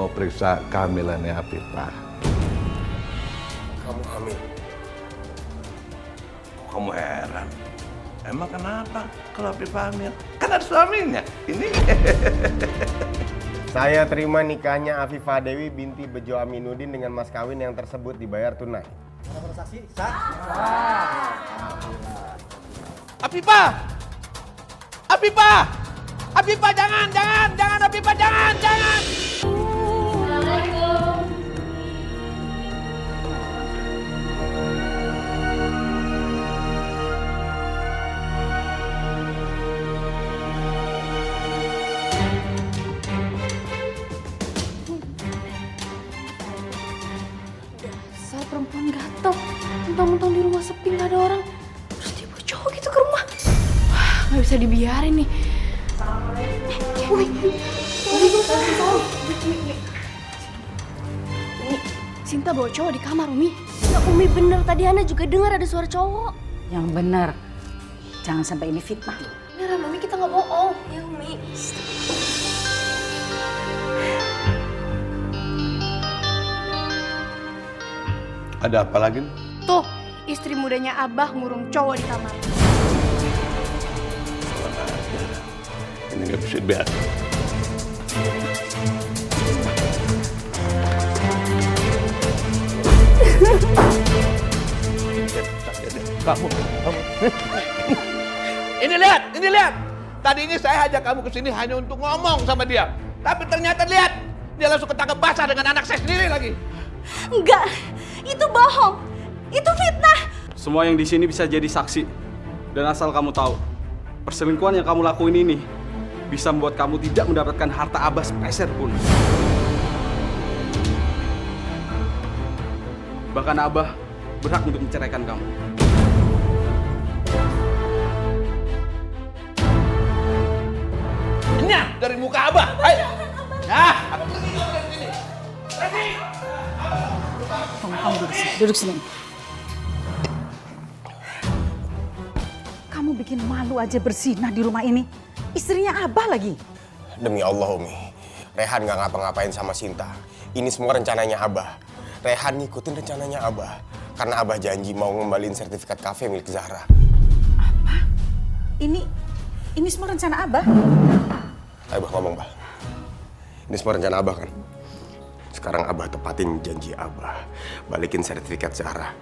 mau periksa kehamilannya Afifah. Kamu hamil? Kamu heran? Emang kenapa kalau Afifah hamil? Kan ada suaminya. Ini. Saya terima nikahnya Afifah Dewi binti Bejo Aminuddin dengan mas kawin yang tersebut dibayar tunai. Afifah! Afifah! Afifah jangan Afifah jangan! Assalamualaikum. Dasar perempuan gatel, mentang-mentang di rumah sepi nggak ada orang, terus dia bawa cowok gitu ke rumah. Wah, nggak bisa dibiarin nih. Umi, Sinta bawa cowok di kamar, Umi. Ya Umi bener, tadi Hana juga dengar ada suara cowok. Yang benar, jangan sampai ini fitnah. Beneran Umi, kita nggak bohong. Ya Umi. Ada apa lagi? Tuh, istri mudanya Abah ngurung cowok di kamar. Ini nggak bisa dibiarkan. Kamu. Ini lihat! Tadinya saya ajak kamu ke sini hanya untuk ngomong sama dia. Tapi ternyata lihat, dia langsung ketangkep basah dengan anak saya sendiri lagi. Enggak, itu bohong. Itu fitnah. Semua yang di sini bisa jadi saksi. Dan asal kamu tahu, perselingkuhan yang kamu lakuin ini bisa membuat kamu tidak mendapatkan harta Abah sepeser pun. Bahkan Abah berhak untuk menceraikan kamu. Enyah dari muka Abah. Ayo. Nah, aku pergi dari sini. Pergi. Kamu duduk sini. Kamu bikin malu aja berzinah di rumah ini. Istrinya Abah lagi. Demi Allah Umi, Rehan gak ngapa-ngapain sama Sinta. Ini semua rencananya Abah. Rehan ngikutin rencananya Abah. Karena Abah janji mau ngembaliin sertifikat kafe milik Zahra. Apa? Ini semua rencana Abah? Ayo Bah ngomong Bah. Ini semua rencana Abah kan? Sekarang Abah tepatin janji Abah. Balikin sertifikat Zahra.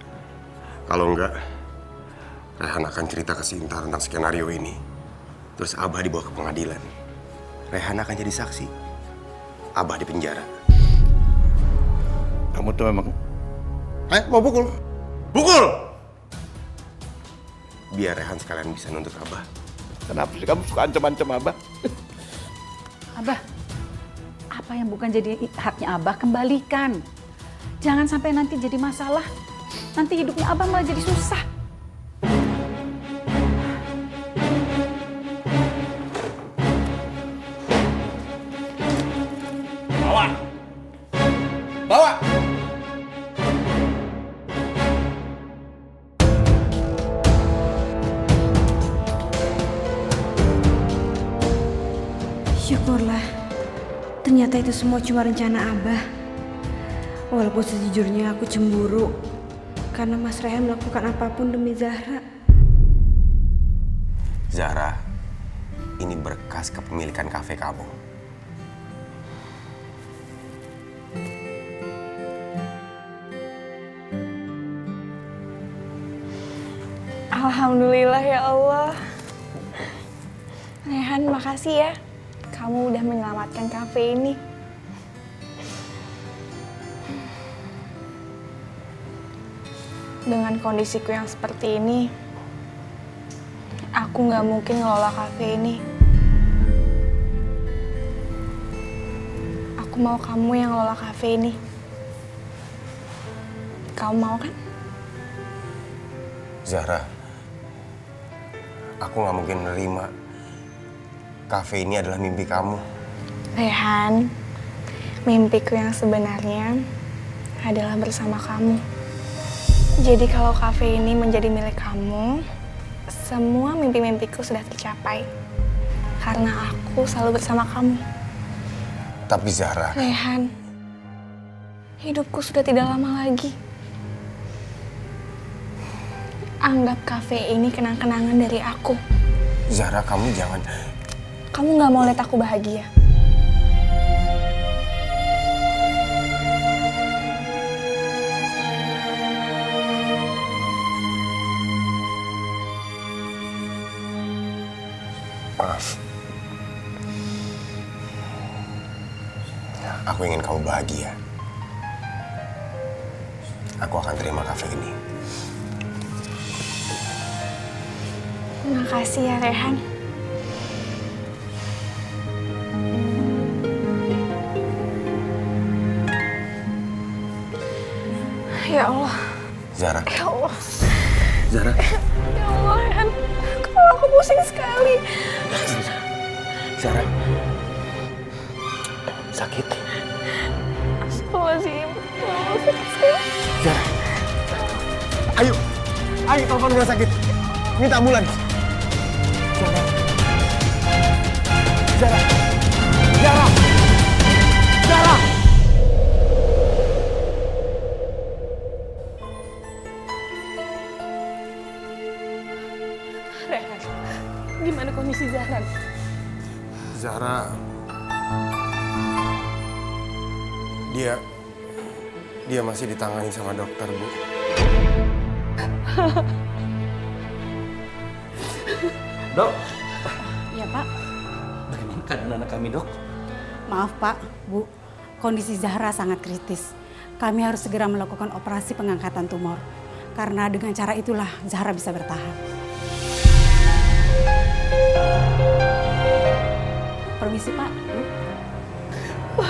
Kalau enggak, Rehan akan cerita ke Sinta tentang skenario ini. Terus Abah dibawa ke pengadilan. Rehan akan jadi saksi. Abah di penjara. Kamu tuh memang Mau pukul? Pukul! Biar Rehan sekalian bisa nuntut Abah. kenapa sih kamu suka ancam-ancam Abah? Abah, apa yang bukan jadi haknya Abah kembalikan. Jangan sampai nanti jadi masalah. Nanti hidupnya Abah malah jadi susah. Bawa. Syukurlah, ternyata itu semua cuma rencana Abah. Walaupun sejujurnya aku cemburu, karena Mas Rehan melakukan apapun demi Zahra. Zahra, ini berkas kepemilikan kafe kamu. Alhamdulillah ya Allah. Rehan, makasih ya. Kamu udah menyelamatkan kafe ini. Dengan kondisiku yang seperti ini, aku nggak mungkin ngelola kafe ini. Aku mau kamu yang ngelola kafe ini. Kamu mau kan? Zahra, aku nggak mungkin nerima kafe ini adalah mimpi kamu. Rehan, mimpiku yang sebenarnya adalah bersama kamu. Jadi kalau kafe ini menjadi milik kamu, semua mimpi-mimpiku sudah tercapai. Karena aku selalu bersama kamu. Tapi Zahra... Rehan, Hidupku sudah tidak lama lagi. Anggap kafe ini kenang-kenangan dari aku. Zahra, kamu jangan... Kamu gak mau lihat aku bahagia? Maaf. Aku ingin kamu bahagia. Aku akan terima kafe ini. Makasih ya, Rehan. Ya Allah. Zahra. Ya Allah. Zahra. Ya Allah, Rehan. Kepala aku pusing sekali. Zahra. Sakit. Astagfirullahaladzim. Ya Allah, sakit sekali. Zahra. Ayo. Ayo telepon rumah sakit. Minta ambulans. Zahra. Zahra. Zahra. Zahra. Rehan, gimana kondisi Zahra? Zahra. Dia masih ditangani sama dokter, Bu. Dok, Iya, Pak. bagaimana keadaan anak kami, Dok? Maaf, Pak, Bu. Kondisi Zahra sangat kritis. Kami harus segera melakukan operasi pengangkatan tumor. Karena dengan cara itulah Zahra bisa bertahan. Permisi, Pak. Bu.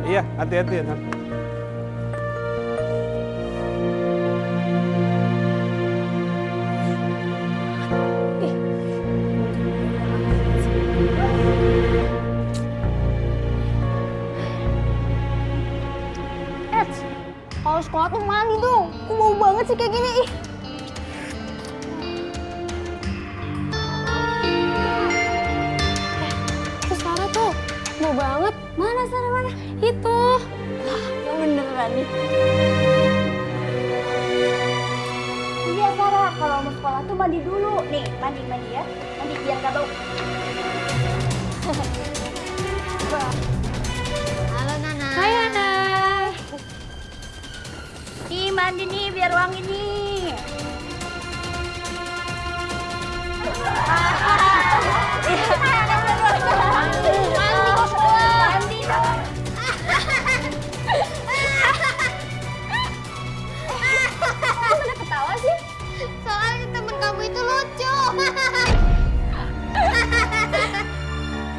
Iya, hati-hati ya. Kalau sekolah tuh mandi dong. Aku mau banget sih kayak gini. Ih. Terus Sarah tuh mau banget. Mana Sarah mana? Itu. Wah, yang beneran nih. Iya Sarah, kalau mau sekolah tuh mandi dulu. Nih, mandi ya. Mandi biar gak bau. Halo Nana. Hai Nana. Nih mandi nih biar wangi nih. Mandi. Kenapa ketawa sih? Soalnya temen kamu itu lucu.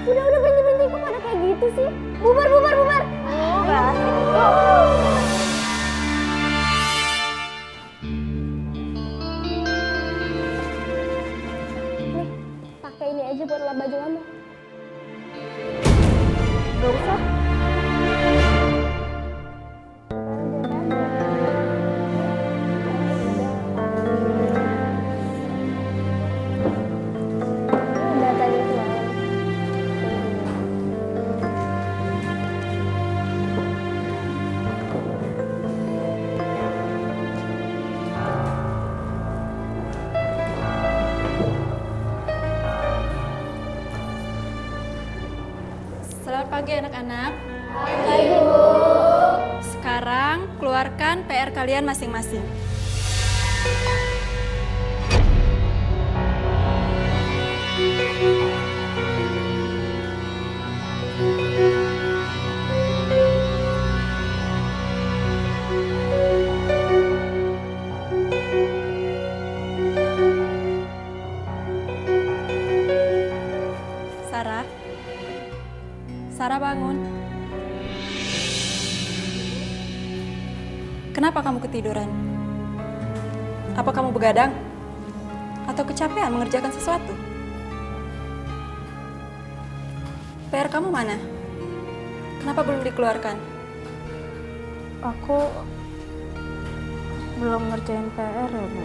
Udah berhenti kok pada kayak gitu sih. Bubar. Oh, gak asik. Pakai ini aja buat lap baju kamu. Gak usah. Udah tadi semalam. Selamat pagi anak-anak. Pagi, Bu. Sekarang keluarkan PR kalian masing-masing. Sarah bangun. Kenapa kamu ketiduran? Apa kamu begadang? Atau kecapean mengerjakan sesuatu? PR kamu mana? Kenapa belum dikeluarkan? Aku belum ngerjain PR ya, Bu.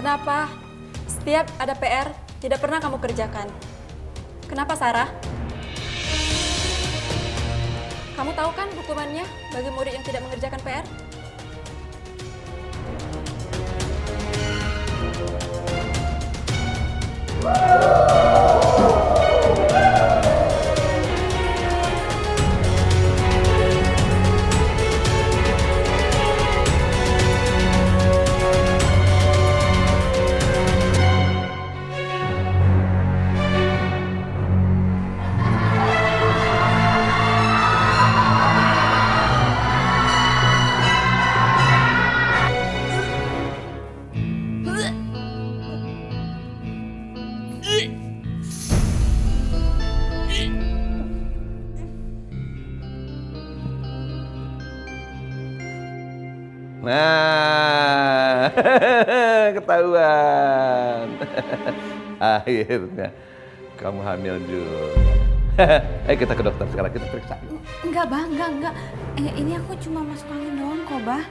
Kenapa? Setiap ada PR, tidak pernah kamu kerjakan. Kenapa, Sarah? Kamu tahu kan hukumannya bagi murid yang tidak mengerjakan PR? Nah, ketahuan. Akhirnya kamu hamil juga. Ayo kita ke dokter sekarang, kita periksa. Enggak, Bah, enggak. Ini aku cuma masuk angin doang kok, Bah.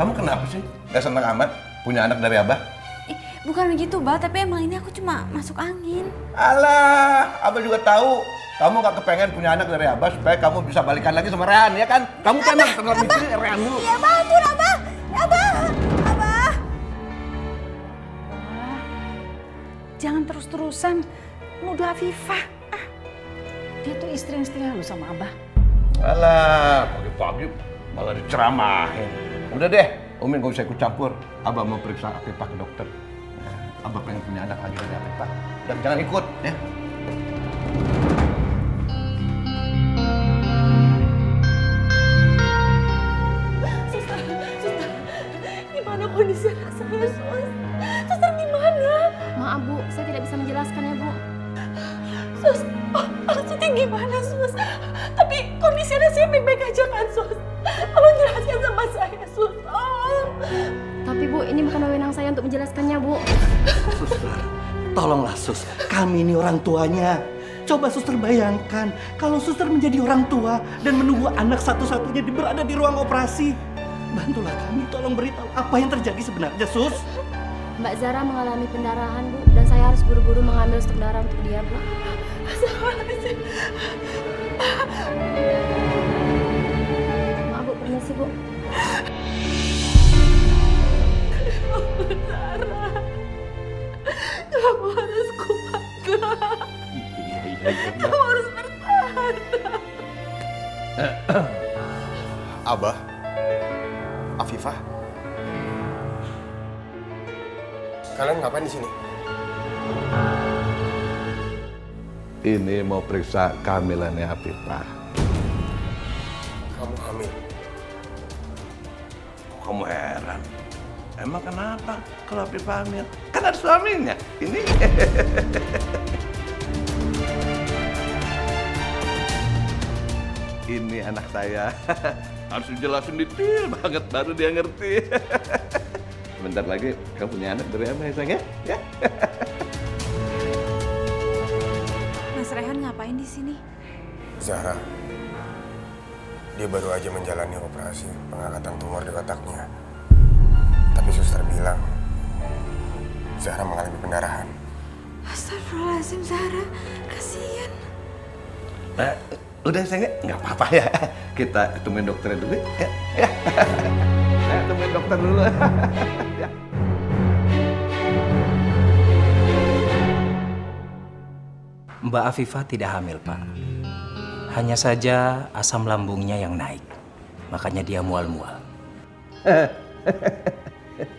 Kamu kenapa sih? Gak seneng amat punya anak dari Abah? Bukan begitu, Bah, tapi emang ini aku cuma masuk angin. Alah, Abah juga tahu. Kamu gak kepengen punya anak dari Abah supaya kamu bisa balikan lagi sama Rehan, ya kan? Kamu kan emang terlalu mikirin Rehan dulu. Ya, Bah, ampun, Abah. Abah. Jangan terus-terusan nuduh Afifah. Dia tuh istri yang setia loh sama Abah. Alah, pagi-pagi malah diceramahin. Udah deh, Umi gak usah ikut campur. Abah mau periksa Afifah ke dokter. Nah, Abah pengen punya anak lagi dari Afifah. Dan jangan ikut, ya. Gimana kondisi anak saya, Sus? Suster gimana? Maaf, Bu. Saya tidak bisa menjelaskan ya, Bu. Sus, maksudnya gimana, Sus? Tapi kondisi anak saya baik-baik aja kan, Sus? Tolong jelaskan sama saya, Sus. Tapi, Bu, ini bukan wewenang saya untuk menjelaskannya, Bu. Suster, tolonglah sus. Kami ini orang tuanya. Coba suster bayangkan kalau suster menjadi orang tua dan menunggu anak satu-satunya berada di ruang operasi. Bantulah kami, tolong beritahu apa yang terjadi sebenarnya, Sus. Mbak Zara mengalami pendarahan, Bu, dan saya harus buru-buru mengambil stok darah untuk dia, Bu. Maaf, Bu, permisi, Bu. Zara, kamu harus kuat, kamu harus bertahan. Abah, Afifah, kalian ngapain di sini? Ini mau periksa kehamilannya Afifah. Kamu hamil? Kamu heran? Emang kenapa kalau Afifah hamil? Kan ada suaminya. Ini. Ini anak saya. Harus dijelasin detail banget baru dia ngerti. Sebentar lagi kamu punya anak dari Abah ya, sayang ya? Ya. Mas Rehan ngapain di sini? Zahra, dia baru aja menjalani operasi pengangkatan tumor di otaknya. Tapi suster bilang, Zahra mengalami pendarahan. Astagfirullahaladzim, Zahra. Kasihan. Udah sayang, nggak apa-apa ya. Kita ketemuin dokternya dulu ya. Ya. Saya temuin dokter dulu. Ya. Mbak Afifah tidak hamil, Pak. Hanya saja asam lambungnya yang naik. Makanya dia mual-mual.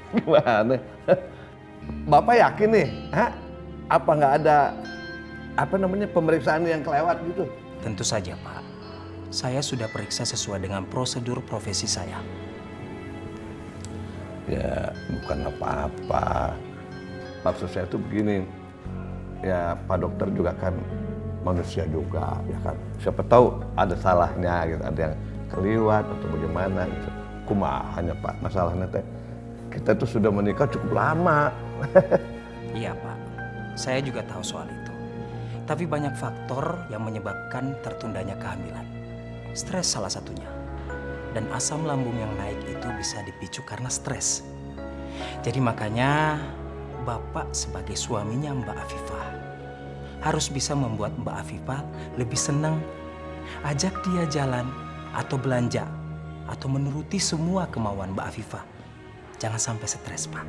Gimana? Bapak yakin nih? Hah? Apa nggak ada pemeriksaan yang kelewat gitu? Tentu saja, Pak. Saya sudah periksa sesuai dengan prosedur profesi saya. Ya, bukan apa-apa. Maksud saya tuh begini. Ya, Pak Dokter juga kan manusia juga, ya kan. Siapa tahu ada salahnya gitu, ada yang keliwat atau bagaimana gitu. kumahanya Pak, masalahnya teh kita tuh sudah menikah cukup lama. Iya Pak, saya juga tahu soal itu. Tapi banyak faktor yang menyebabkan tertundanya kehamilan. Stres salah satunya. Dan asam lambung yang naik itu bisa dipicu karena stres. Jadi makanya Bapak sebagai suaminya Mbak Afifah harus bisa membuat Mbak Afifah lebih senang. Ajak dia jalan atau belanja atau menuruti semua kemauan Mbak Afifah. Jangan sampai stres, Pak.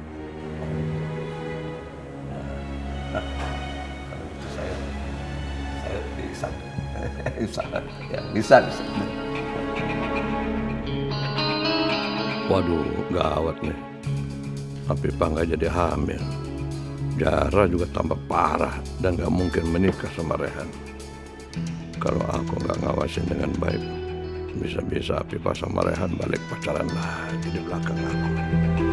Saya bisa. Ya, bisa. Waduh, gawat nih. Afifah nggak jadi hamil. Jara juga tambah parah dan nggak mungkin menikah sama Rehan. Kalau aku nggak ngawasin dengan baik, bisa-bisa Afifah sama Rehan balik pacaran lagi di belakang aku.